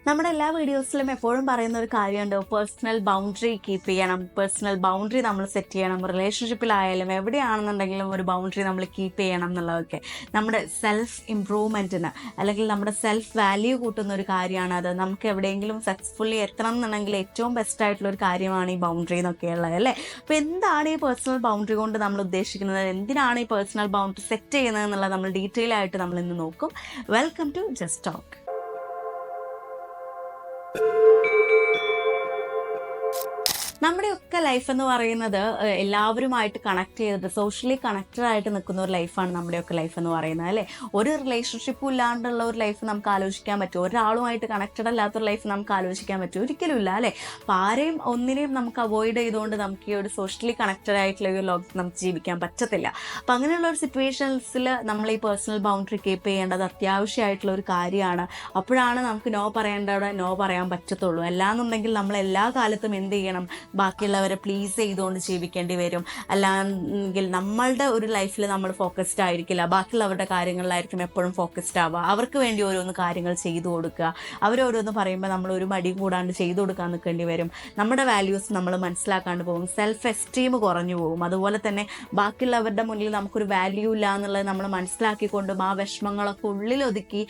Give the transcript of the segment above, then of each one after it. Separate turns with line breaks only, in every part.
നമ്മുടെ എല്ലാ വീഡിയോസിലും എപ്പോഴും പറയുന്ന ഒരു കാര്യമുണ്ട്, പേഴ്സണൽ ബൗണ്ടറി കീപ്പ് ചെയ്യണം, പേഴ്സണൽ ബൗണ്ടറി നമ്മൾ സെറ്റ് ചെയ്യണം. റിലേഷൻഷിപ്പിലായാലും എവിടെയാണെന്നുണ്ടെങ്കിലും ഒരു ബൗണ്ടറി നമ്മൾ കീപ്പ് ചെയ്യണം എന്നുള്ളതൊക്കെ നമ്മുടെ സെൽഫ് ഇംപ്രൂവ്മെൻറ്റിന് അല്ലെങ്കിൽ നമ്മുടെ സെൽഫ് വാല്യൂ കൂട്ടുന്ന ഒരു കാര്യമാണ്. അത് നമുക്ക് എവിടെയെങ്കിലും സക്സസ്ഫുള്ളി എത്തണം എന്നുണ്ടെങ്കിൽ ഏറ്റവും ബെസ്റ്റ് ആയിട്ടുള്ള ഒരു കാര്യമാണ് ഈ ബൗണ്ടറി എന്നൊക്കെ ഉള്ളത് അല്ലേ. അപ്പോൾ എന്താണ് ഈ പേഴ്സണൽ ബൗണ്ടറി കൊണ്ട് നമ്മൾ ഉദ്ദേശിക്കുന്നത്, എന്തിനാണ് ഈ പേഴ്സണൽ ബൗണ്ടറി സെറ്റ് ചെയ്യുന്നത് എന്നുള്ളത് നമ്മൾ ഡീറ്റെയിൽ ആയിട്ട് നമ്മൾ ഇന്ന് നോക്കും. Welcome to just talk. നമ്മുടെയൊക്കെ ലൈഫ് എന്ന് പറയുന്നത് എല്ലാവരുമായിട്ട് കണക്ട് ചെയ്തിട്ട് സോഷ്യലി കണക്റ്റഡ് ആയിട്ട് നിൽക്കുന്ന ഒരു ലൈഫാണ് നമ്മുടെയൊക്കെ ലൈഫ് എന്ന് പറയുന്നത് അല്ലേ. ഒരു റിലേഷൻഷിപ്പും ഇല്ലാണ്ടുള്ള ഒരു ലൈഫ് നമുക്ക് ആലോചിക്കാൻ പറ്റുമോ? ഒരാളുമായിട്ട് കണക്റ്റഡ് അല്ലാത്തൊരു ലൈഫ് നമുക്ക് ആലോചിക്കാൻ പറ്റുമോ? ഒരിക്കലും ഇല്ല അല്ലേ. അപ്പോൾ ആരെയും ഒന്നിനെയും നമുക്ക് അവോയ്ഡ് ചെയ്തുകൊണ്ട് നമുക്ക് ഈ ഒരു സോഷ്യലി കണക്റ്റഡ് ആയിട്ടുള്ള ഒരു ലോകത്ത് നമുക്ക് ജീവിക്കാൻ പറ്റത്തില്ല. അപ്പം അങ്ങനെയുള്ള ഒരു സിറ്റുവേഷൻസിൽ നമ്മൾ ഈ പേഴ്സണൽ ബൗണ്ടറി കീപ്പ് ചെയ്യേണ്ടത് അത്യാവശ്യമായിട്ടുള്ള ഒരു കാര്യമാണ്. അപ്പോഴാണ് നമുക്ക് നോ പറയേണ്ടവിടെ നോ പറയാൻ പറ്റത്തുള്ളൂ. അല്ലാന്നുണ്ടെങ്കിൽ നമ്മൾ എല്ലാ കാലത്തും എന്ത് ചെയ്യണം, ബാക്കിയുള്ളവരെ പ്ലീസ് ചെയ്തുകൊണ്ട് ജീവിക്കേണ്ടി വരും. അല്ലെങ്കിൽ നമ്മളുടെ ഒരു ലൈഫിൽ നമ്മൾ ഫോക്കസ്ഡ് ആയിരിക്കില്ല, ബാക്കിയുള്ളവരുടെ കാര്യങ്ങളിലായിരിക്കും എപ്പോഴും ഫോക്കസ്ഡ് ആവുക. അവർക്ക് വേണ്ടി ഓരോന്ന് കാര്യങ്ങൾ ചെയ്തു കൊടുക്കുക. അവരോരോന്ന് പറയുമ്പോൾ നമ്മൾ ഒരു മടി കൂടാണ്ട് ചെയ്തു കൊടുക്കാൻ നിൽക്കേണ്ടി വരും. നമ്മുടെ വാല്യൂസ് നമ്മൾ മനസ്സിലാക്കാണ്ട് പോകും, സെൽഫ് എസ്റ്റീം കുറഞ്ഞു പോകും. അതുപോലെ തന്നെ ബാക്കിയുള്ളവരുടെ മുന്നിൽ നമുക്കൊരു വാല്യൂ ഇല്ല എന്നുള്ളത് നമ്മൾ മനസ്സിലാക്കിക്കൊണ്ടും ആ വിഷമങ്ങളൊക്കെ ഉള്ളിലൊതുക്കി,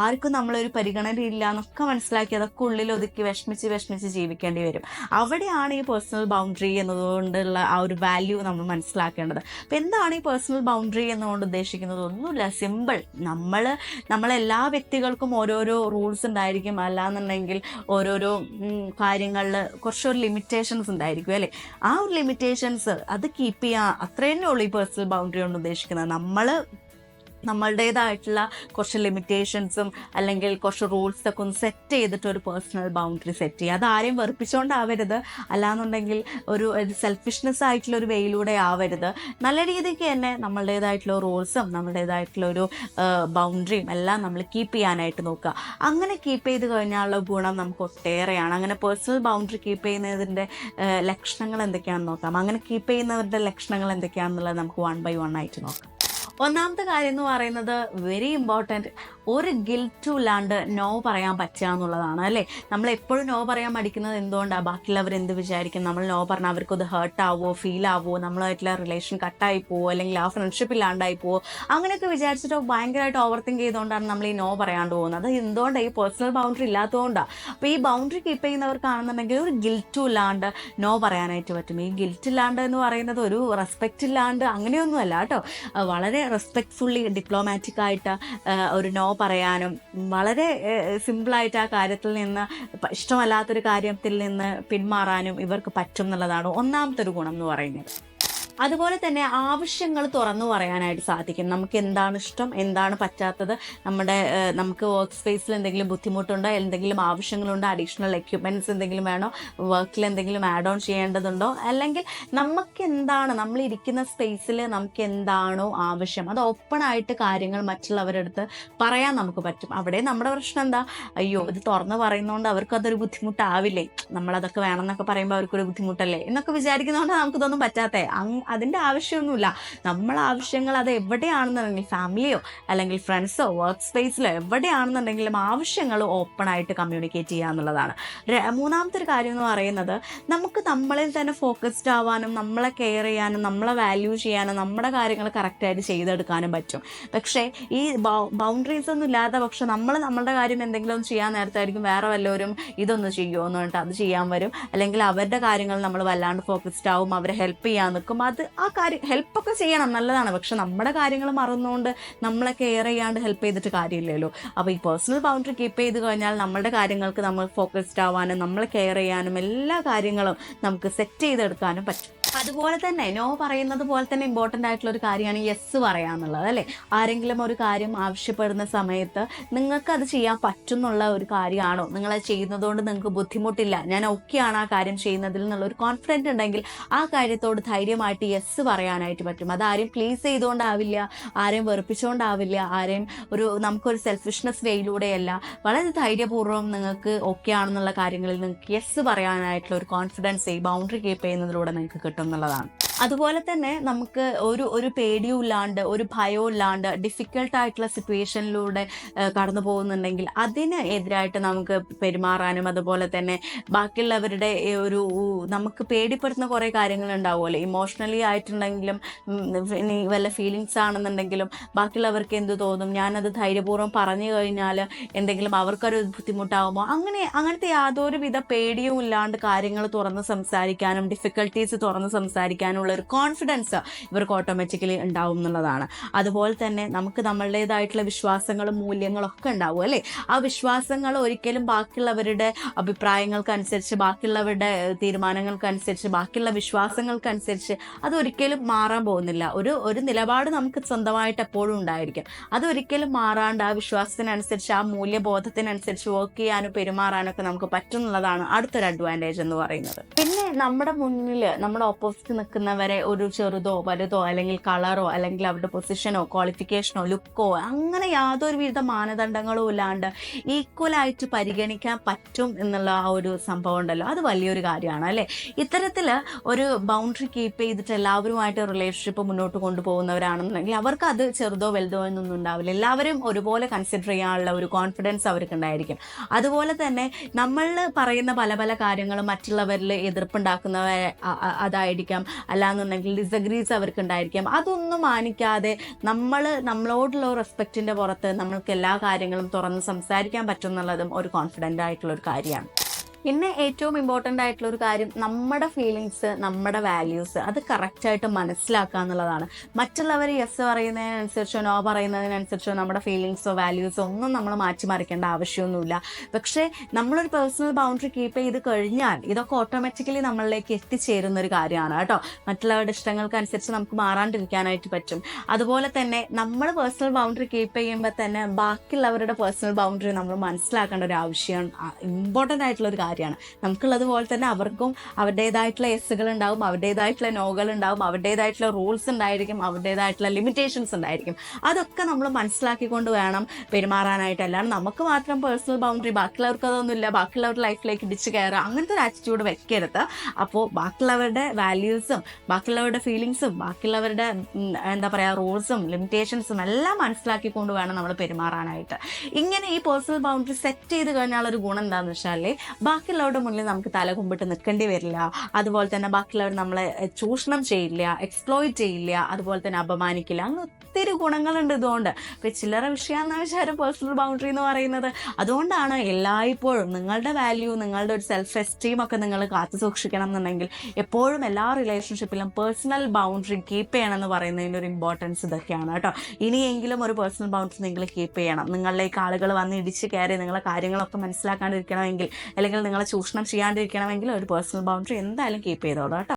ആർക്കും നമ്മളൊരു പരിഗണന ഇല്ല എന്നൊക്കെ മനസ്സിലാക്കി അതൊക്കെ ഉള്ളിലൊതുക്കി വിഷമിച്ച് ജീവിക്കേണ്ടി വരും. അവിടെയാണ് ഈ പേഴ്സണൽ ബൗണ്ടറി എന്നതുകൊണ്ടുള്ള ആ ഒരു വാല്യൂ നമ്മൾ മനസ്സിലാക്കേണ്ടത്. അപ്പം എന്താണ് ഈ പേഴ്സണൽ ബൗണ്ടറി എന്നുകൊണ്ട് ഉദ്ദേശിക്കുന്നത്? ഒന്നുമില്ല, സിമ്പിൾ. നമ്മളെല്ലാ വ്യക്തികൾക്കും ഓരോരോ റൂൾസ് ഉണ്ടായിരിക്കും, അല്ലാന്നുണ്ടെങ്കിൽ ഓരോരോ കാര്യങ്ങളിൽ കുറച്ചൊരു ലിമിറ്റേഷൻസ് ഉണ്ടായിരിക്കും അല്ലേ. ആ ഒരു ലിമിറ്റേഷൻസ് അത് കീപ്പ് ചെയ്യാൻ അത്ര തന്നെ ഉള്ളൂ ഈ പേഴ്സണൽ ബൗണ്ടറി കൊണ്ട് ഉദ്ദേശിക്കുന്നത്. നമ്മളുടേതായിട്ടുള്ള കുറച്ച് ലിമിറ്റേഷൻസും അല്ലെങ്കിൽ കുറച്ച് റൂൾസൊക്കെ ഒന്ന് സെറ്റ് ചെയ്തിട്ട് ഒരു പേഴ്സണൽ ബൗണ്ടറി സെറ്റ് ചെയ്യുക. അത് ആരെയും വെറുപ്പിച്ചുകൊണ്ടാവരുത്, അല്ലാന്നുണ്ടെങ്കിൽ ഒരു സെൽഫിഷ്നെസ് ആയിട്ടുള്ള ഒരു വേയിലൂടെ ആവരുത്. നല്ല രീതിക്ക് തന്നെ നമ്മളുടേതായിട്ടുള്ള റൂൾസും നമ്മളുടേതായിട്ടുള്ള ഒരു ബൗണ്ടറിയും എല്ലാം നമ്മൾ കീപ്പ് ചെയ്യാനായിട്ട് നോക്കുക. അങ്ങനെ കീപ്പ് ചെയ്ത് കഴിഞ്ഞാലുള്ള ഗുണം നമുക്ക് ഒട്ടേറെയാണ്. അങ്ങനെ പേഴ്സണൽ ബൗണ്ടറി കീപ്പ് ചെയ്യുന്നതിൻ്റെ ലക്ഷണങ്ങൾ എന്തൊക്കെയാണെന്ന് നോക്കാം. അങ്ങനെ കീപ്പ് ചെയ്യുന്നവരുടെ ലക്ഷണങ്ങൾ എന്തൊക്കെയാണെന്നുള്ളത് നമുക്ക് 1 by 1 ആയിട്ട് നോക്കാം. ഒന്നാമത്തെ കാര്യം എന്ന് പറയുന്നത് വെരി ഇമ്പോർട്ടൻറ്റ്, ഒരു ഗിൽറ്റും ഇല്ലാണ്ട് നോ പറയാൻ പറ്റുക എന്നുള്ളതാണ് അല്ലേ. നമ്മൾ എപ്പോഴും നോ പറയാൻ മടിക്കുന്നത് എന്തുകൊണ്ടാണ്? ബാക്കിയുള്ളവർ എന്ത് വിചാരിക്കും, നമ്മൾ നോ പറഞ്ഞാൽ അവർക്കത് ഹേർട്ട് ആവുമോ, ഫീൽ ആവുമോ, നമ്മളായിട്ടുള്ള റിലേഷൻ കട്ടായി പോവോ, അല്ലെങ്കിൽ ആ ഫ്രണ്ട്ഷിപ്പ് ഇല്ലാണ്ടായി പോവോ, അങ്ങനെയൊക്കെ വിചാരിച്ചിട്ട് ഭയങ്കരമായിട്ട് ഓവർ തിങ്ക് ചെയ്തുകൊണ്ടാണ് നമ്മൾ ഈ നോ പറയാണ്ട് പോകുന്നത്. അത് എന്തുകൊണ്ടാണ്? ഈ പേഴ്സണൽ ബൗണ്ടറി ഇല്ലാത്തതുകൊണ്ടാണ്. അപ്പോൾ ഈ ബൗണ്ടറി കീപ്പ് ചെയ്യുന്നവർക്കാണെന്നുണ്ടെങ്കിൽ ഒരു ഗിൽറ്റും ഇല്ലാണ്ട് നോ പറയാനായിട്ട് പറ്റും. ഈ ഗിൽറ്റ് ഇല്ലാണ്ട് എന്ന് പറയുന്നത് ഒരു റെസ്പെക്റ്റ് ഇല്ലാണ്ട് അങ്ങനെയൊന്നുമല്ല കേട്ടോ. വളരെ റെസ്പെക്റ്റ്ഫുള്ളി ഡിപ്ലോമാറ്റിക് ആയിട്ട് ഒരു നോ പറയാനും വളരെ സിമ്പിളായിട്ട് ആ കാര്യത്തിൽ നിന്ന്, ഇഷ്ടമല്ലാത്തൊരു കാര്യത്തിൽ നിന്ന് പിന്മാറാനും ഇവർക്ക് പറ്റും എന്നുള്ളതാണ് ഒന്നാമത്തെ ഒരു ഗുണം എന്ന് പറയുന്നത്. അതുപോലെ തന്നെ ആവശ്യങ്ങൾ തുറന്നു പറയാനായിട്ട് സാധിക്കും. നമുക്ക് എന്താണ് ഇഷ്ടം, എന്താണ് പറ്റാത്തത്, നമുക്ക് വർക്ക് സ്പേസിൽ എന്തെങ്കിലും ബുദ്ധിമുട്ടുണ്ടോ, എന്തെങ്കിലും ആവശ്യങ്ങളുണ്ടോ, അഡീഷണൽ എക്യുപ്മെൻറ്റ്സ് എന്തെങ്കിലും വേണോ, വർക്കിൽ എന്തെങ്കിലും ആഡ് ഓൺ ചെയ്യേണ്ടതുണ്ടോ, അല്ലെങ്കിൽ നമുക്ക് എന്താണ് നമ്മളിരിക്കുന്ന സ്പേസിൽ നമുക്ക് എന്താണോ ആവശ്യം അത് ഓപ്പണായിട്ട് കാര്യങ്ങൾ മറ്റുള്ളവരുടെ അടുത്ത് പറയാൻ നമുക്ക് പറ്റും. അവിടെ നമ്മുടെ പ്രശ്നം എന്താ, അയ്യോ ഇത് തുറന്ന് പറയുന്നതുകൊണ്ട് അവർക്കതൊരു ബുദ്ധിമുട്ടാവില്ലേ, നമ്മളതൊക്കെ വേണമെന്നൊക്കെ പറയുമ്പോൾ അവർക്കൊരു ബുദ്ധിമുട്ടല്ലേ എന്നൊക്കെ വിചാരിക്കുന്നതുകൊണ്ട് നമുക്കിതൊന്നും പറ്റാത്തേ. അതിൻ്റെ ആവശ്യമൊന്നുമില്ല. നമ്മളെ ആവശ്യങ്ങൾ അത് എവിടെയാണെന്നുണ്ടെങ്കിൽ ഫാമിലിയോ അല്ലെങ്കിൽ ഫ്രണ്ട്സോ വർക്ക് സ്പേസിലോ എവിടെയാണെന്നുണ്ടെങ്കിലും ആവശ്യങ്ങൾ ഓപ്പണായിട്ട് കമ്മ്യൂണിക്കേറ്റ് ചെയ്യുക എന്നുള്ളതാണ്. മൂന്നാമത്തെ ഒരു കാര്യം എന്ന് പറയുന്നത് നമുക്ക് നമ്മളിൽ തന്നെ ഫോക്കസ്ഡ് ആവാനും നമ്മളെ കെയർ ചെയ്യാനും നമ്മളെ വാല്യൂ ചെയ്യാനും നമ്മുടെ കാര്യങ്ങൾ കറക്റ്റായിട്ട് ചെയ്തെടുക്കാനും പറ്റും. പക്ഷേ ഈ ബൗണ്ടറീസ് ഒന്നും ഇല്ലാത്ത പക്ഷെ നമ്മളുടെ കാര്യം എന്തെങ്കിലും ചെയ്യാൻ നേരത്തായിരിക്കും വേറെ വല്ലവരും ഇതൊന്ന് ചെയ്യുമോ എന്ന് പറഞ്ഞിട്ട് അത് ചെയ്യാൻ വരും. അല്ലെങ്കിൽ അവരുടെ കാര്യങ്ങൾ നമ്മൾ വല്ലാണ്ട് ഫോക്കസ്ഡ് ആവും, അവരെ ഹെൽപ്പ് ചെയ്യാൻ നിൽക്കും. ആ കാര്യം ഹെൽപ്പൊക്കെ ചെയ്യണം, നല്ലതാണ്. പക്ഷെ നമ്മുടെ കാര്യങ്ങൾ മറന്നുകൊണ്ട് നമ്മളെ കെയർ ചെയ്യാണ്ട് ഹെൽപ്പ് ചെയ്തിട്ട് കാര്യമില്ലല്ലോ. അപ്പോൾ ഈ പേഴ്സണൽ ബൗണ്ടറി കീപ്പ് ചെയ്ത് കഴിഞ്ഞാൽ നമ്മുടെ കാര്യങ്ങൾക്ക് നമ്മൾ ഫോക്കസ്ഡ് ആവാനും നമ്മളെ കെയർ ചെയ്യാനും എല്ലാ കാര്യങ്ങളും നമുക്ക് സെറ്റ് ചെയ്തെടുക്കാനും പറ്റും. അതുപോലെ തന്നെ നോ പറയുന്നത് പോലെ തന്നെ ഇമ്പോർട്ടൻ്റ് ആയിട്ടുള്ള ഒരു കാര്യമാണ് യെസ് പറയാന്നുള്ളത് അല്ലേ. ആരെങ്കിലും ഒരു കാര്യം ആവശ്യപ്പെടുന്ന സമയത്ത് നിങ്ങൾക്ക് അത് ചെയ്യാൻ പറ്റുന്നുള്ള ഒരു കാര്യമാണോ, നിങ്ങളത് ചെയ്യുന്നതുകൊണ്ട് നിങ്ങൾക്ക് ബുദ്ധിമുട്ടില്ല, ഞാൻ ഓക്കെയാണ് ആ കാര്യം ചെയ്യുന്നതിൽ നിന്നുള്ളൊരു കോൺഫിഡൻറ്റ് ഉണ്ടെങ്കിൽ ആ കാര്യത്തോട് ധൈര്യമായിട്ട് യെസ് പറയാനായിട്ട് പറ്റും. അതാരെയും പ്ലീസ് ചെയ്തുകൊണ്ടാവില്ല, ആരെയും വെറുപ്പിച്ചുകൊണ്ടാവില്ല, നമുക്കൊരു സെൽഫിഷ്നെസ് വേയിലൂടെയല്ല, വളരെ ധൈര്യപൂർവ്വം നിങ്ങൾക്ക് ഓക്കെ ആണെന്നുള്ള കാര്യങ്ങളിൽ നിങ്ങൾക്ക് യെസ് പറയാനായിട്ടുള്ള ഒരു കോൺഫിഡൻസ് ഈ ബൗണ്ടറി കീപ്പ് ചെയ്യുന്നതിലൂടെ നിങ്ങൾക്ക് കിട്ടും എന്നുള്ളതാണ്. അതുപോലെ തന്നെ നമുക്ക് ഒരു പേടിയും ഇല്ലാണ്ട്, ഒരു ഭയവും ഇല്ലാണ്ട് ഡിഫിക്കൽട്ടായിട്ടുള്ള സിറ്റുവേഷനിലൂടെ കടന്നു പോകുന്നുണ്ടെങ്കിൽ അതിന് എതിരായിട്ട് നമുക്ക് പെരുമാറാനും, അതുപോലെ തന്നെ ബാക്കിയുള്ളവരുടെ നമുക്ക് പേടിപ്പെടുത്തുന്ന കുറേ കാര്യങ്ങളുണ്ടാവുമല്ലോ, ഇമോഷണലി ആയിട്ടുണ്ടെങ്കിലും ഇനി വല്ല ഫീലിങ്സ് ആണെന്നുണ്ടെങ്കിലും ബാക്കിയുള്ളവർക്ക് എന്ത് തോന്നും, ഞാനത് ധൈര്യപൂർവ്വം പറഞ്ഞു കഴിഞ്ഞാൽ എന്തെങ്കിലും അവർക്കൊരു ബുദ്ധിമുട്ടാകുമോ, അങ്ങനത്തെ യാതൊരുവിധ പേടിയും ഇല്ലാണ്ട് കാര്യങ്ങൾ തുറന്ന് സംസാരിക്കാനും ഡിഫിക്കൽട്ടീസ് തുറന്ന് സംസാരിക്കാനുള്ള ഒരു കോൺഫിഡൻസ് ഇവർക്ക് ഓട്ടോമാറ്റിക്കലി ഉണ്ടാവും എന്നുള്ളതാണ്. അതുപോലെ തന്നെ നമുക്ക് നമ്മളുടേതായിട്ടുള്ള വിശ്വാസങ്ങളും മൂല്യങ്ങളും ഒക്കെ ഉണ്ടാവും അല്ലേ. ആ വിശ്വാസങ്ങൾ ഒരിക്കലും ബാക്കിയുള്ളവരുടെ അഭിപ്രായങ്ങൾക്കനുസരിച്ച്, ബാക്കിയുള്ളവരുടെ തീരുമാനങ്ങൾക്കനുസരിച്ച്, ബാക്കിയുള്ള വിശ്വാസങ്ങൾക്കനുസരിച്ച് അതൊരിക്കലും മാറാൻ പോകുന്നില്ല. ഒരു നിലപാട് നമുക്ക് സ്വന്തമായിട്ട് എപ്പോഴും ഉണ്ടായിരിക്കും. അതൊരിക്കലും മാറാണ്ട് ആ വിശ്വാസത്തിനനുസരിച്ച്, ആ മൂല്യബോധത്തിനനുസരിച്ച് വർക്ക് ചെയ്യാനും പെരുമാറാനൊക്കെ നമുക്ക് പറ്റുന്നുള്ളതാണ് അടുത്തൊരു അഡ്വാൻറ്റേജ് എന്ന് പറയുന്നത്. പിന്നെ നമ്മുടെ മുന്നിൽ നമ്മുടെ ഓപ്പോസിറ്റ് നിൽക്കുന്നവരെ ഒരു ചെറുതോ വലുതോ അല്ലെങ്കിൽ കളറോ അല്ലെങ്കിൽ അവരുടെ പൊസിഷനോ ക്വാളിഫിക്കേഷനോ ലുക്കോ അങ്ങനെ യാതൊരുവിധ മാനദണ്ഡങ്ങളും ഇല്ലാണ്ട് ഈക്വലായിട്ട് പരിഗണിക്കാൻ പറ്റും എന്നുള്ള ആ ഒരു സംഭവം ഉണ്ടല്ലോ, അത് വലിയൊരു കാര്യമാണ് അല്ലേ. ഇത്തരത്തിൽ ഒരു ബൗണ്ടറി കീപ്പ് ചെയ്തിട്ട് എല്ലാവരുമായിട്ട് റിലേഷൻഷിപ്പ് മുന്നോട്ട് കൊണ്ടുപോകുന്നവരാണെന്നുണ്ടെങ്കിൽ അവർക്ക് അത് ചെറുതോ വലുതോ എന്നൊന്നും ഉണ്ടാവില്ല. എല്ലാവരും ഒരുപോലെ കൺസിഡർ ചെയ്യാനുള്ള ഒരു കോൺഫിഡൻസ് അവർക്ക് ഉണ്ടായിരിക്കും. അതുപോലെ തന്നെ നമ്മൾ പറയുന്ന പല പല കാര്യങ്ങളും മറ്റുള്ളവരിൽ എതിർപ്പുണ്ടാക്കുന്നവ അതായിരിക്കാം, അല്ലാന്നുണ്ടെങ്കിൽ ഡിസഗ്രീസ് അവർക്ക് ഉണ്ടായിരിക്കാം. അതൊന്നും മാനിക്കാതെ നമ്മളോടുള്ള റെസ്പെക്റ്റിന്റെ പുറത്ത് നമ്മൾക്ക് എല്ലാ കാര്യങ്ങളും തുറന്ന് സംസാരിക്കാൻ പറ്റും എന്നുള്ളതും ഒരു കോൺഫിഡൻ്റ് ആയിട്ടുള്ള ഒരു കാര്യമാണ്. പിന്നെ ഏറ്റവും ഇമ്പോർട്ടൻ്റ് ആയിട്ടുള്ള ഒരു കാര്യം നമ്മുടെ ഫീലിങ്സ്, നമ്മുടെ വാല്യൂസ് അത് കറക്റ്റായിട്ട് മനസ്സിലാക്കുക എന്നുള്ളതാണ്. മറ്റുള്ളവർ യെസ് പറയുന്നതിനനുസരിച്ചോ നോ പറയുന്നതിനനുസരിച്ചോ നമ്മുടെ ഫീലിങ്സോ വാല്യൂസോ ഒന്നും നമ്മൾ മാറ്റിമറിക്കേണ്ട ആവശ്യമൊന്നുമില്ല. പക്ഷേ നമ്മളൊരു പേഴ്സണൽ ബൗണ്ടറി കീപ്പ് ചെയ്ത് കഴിഞ്ഞാൽ ഇതൊക്കെ ഓട്ടോമാറ്റിക്കലി നമ്മളിലേക്ക് എത്തിച്ചേരുന്ന ഒരു കാര്യമാണ് കേട്ടോ. മറ്റുള്ളവരുടെ ഇഷ്ടങ്ങൾക്കനുസരിച്ച് നമുക്ക് മാറാണ്ടിരിക്കാനായിട്ട് പറ്റും. അതുപോലെ തന്നെ നമ്മൾ പേഴ്സണൽ ബൗണ്ടറി കീപ്പ് ചെയ്യുമ്പോൾ തന്നെ ബാക്കിയുള്ളവരുടെ പേഴ്സണൽ ബൗണ്ടറി നമ്മൾ മനസ്സിലാക്കേണ്ട ഒരു ആവശ്യം, ഇമ്പോർട്ടൻ്റ് ആയിട്ടുള്ള ഒരു കാര്യമാണ്. നമുക്കുള്ളതുപോലെ തന്നെ അവർക്കും അവരുടേതായിട്ടുള്ള എസ്സുകൾ ഉണ്ടാവും, അവരുടേതായിട്ടുള്ള നോകൾ ഉണ്ടാവും, അവരുടേതായിട്ടുള്ള റൂൾസ് ഉണ്ടായിരിക്കും, അവരുടേതായിട്ടുള്ള ലിമിറ്റേഷൻസ് ഉണ്ടായിരിക്കും. അതൊക്കെ നമ്മൾ മനസ്സിലാക്കിക്കൊണ്ട് വേണം പെരുമാറാനായിട്ട്. അല്ലാണ്ട് നമുക്ക് മാത്രം പേഴ്സണൽ ബൗണ്ടറി, ബാക്കിയുള്ളവർക്ക് അതൊന്നുമില്ല, ബാക്കിയുള്ളവരുടെ ലൈഫിലേക്ക് ഇടിച്ച് കയറുക, അങ്ങനത്തെ ഒരു ആറ്റിറ്റ്യൂഡ് വെക്കരുത്. അപ്പോൾ ബാക്കിയുള്ളവരുടെ വാല്യൂസും ബാക്കിയുള്ളവരുടെ ഫീലിങ്സും ബാക്കിയുള്ളവരുടെ എന്താ പറയുക റൂൾസും ലിമിറ്റേഷൻസും എല്ലാം മനസ്സിലാക്കിക്കൊണ്ട് വേണം നമ്മൾ പെരുമാറാനായിട്ട്. ഇങ്ങനെ ഈ പേഴ്സണൽ ബൗണ്ടറി സെറ്റ് ചെയ്ത് കഴിഞ്ഞാൽ ഒരു ഗുണം എന്താണെന്ന് വെച്ചാൽ ബാക്കിയുള്ളവരുടെ മുന്നിൽ നമുക്ക് തല കുമ്പിട്ട് നിൽക്കേണ്ടി വരില്ല. അതുപോലെ തന്നെ ബാക്കിയുള്ളവർ നമ്മളെ ചൂഷണം ചെയ്യില്ല, എക്സ്പ്ലോയിറ്റ് ചെയ്യില്ല, അതുപോലെ തന്നെ അപമാനിക്കില്ല. അങ്ങനെ ഒത്തിരി ഗുണങ്ങളുണ്ട് ഇതുകൊണ്ട്. ഇപ്പം ചില്ലറ വിഷയമെന്ന വിചാരം പേഴ്സണൽ ബൗണ്ടറി എന്ന് പറയുന്നത്. അതുകൊണ്ടാണ് എല്ലായ്പ്പോഴും നിങ്ങളുടെ വാല്യൂ, നിങ്ങളുടെ ഒരു സെൽഫ് എസ്റ്റീം ഒക്കെ നിങ്ങൾ കാത്തു സൂക്ഷിക്കണം എന്നുണ്ടെങ്കിൽ എപ്പോഴും എല്ലാ റിലേഷൻഷിപ്പിലും പേഴ്സണൽ ബൗണ്ടറി കീപ്പ് ചെയ്യണം എന്ന് പറയുന്നതിൻ്റെ ഒരു ഇമ്പോർട്ടൻസ് ഇതൊക്കെയാണ് കേട്ടോ. ഇനിയെങ്കിലും ഒരു പേഴ്സണൽ ബൗണ്ടറി നിങ്ങൾ കീപ്പ് ചെയ്യണം. നിങ്ങളിലേക്ക് ആളുകൾ വന്ന് ഇടിച്ച് കയറി നിങ്ങളെ കാര്യങ്ങളൊക്കെ മനസ്സിലാക്കാണ്ടിരിക്കണമെങ്കിൽ, അല്ലെങ്കിൽ നിങ്ങളെ ചൂഷണം ചെയ്യാണ്ടിരിക്കണമെങ്കിൽ ഒരു പേഴ്സണൽ ബൗണ്ടറി എന്തായാലും കീപ്പ് ചെയ്തോളൂ കേട്ടോ.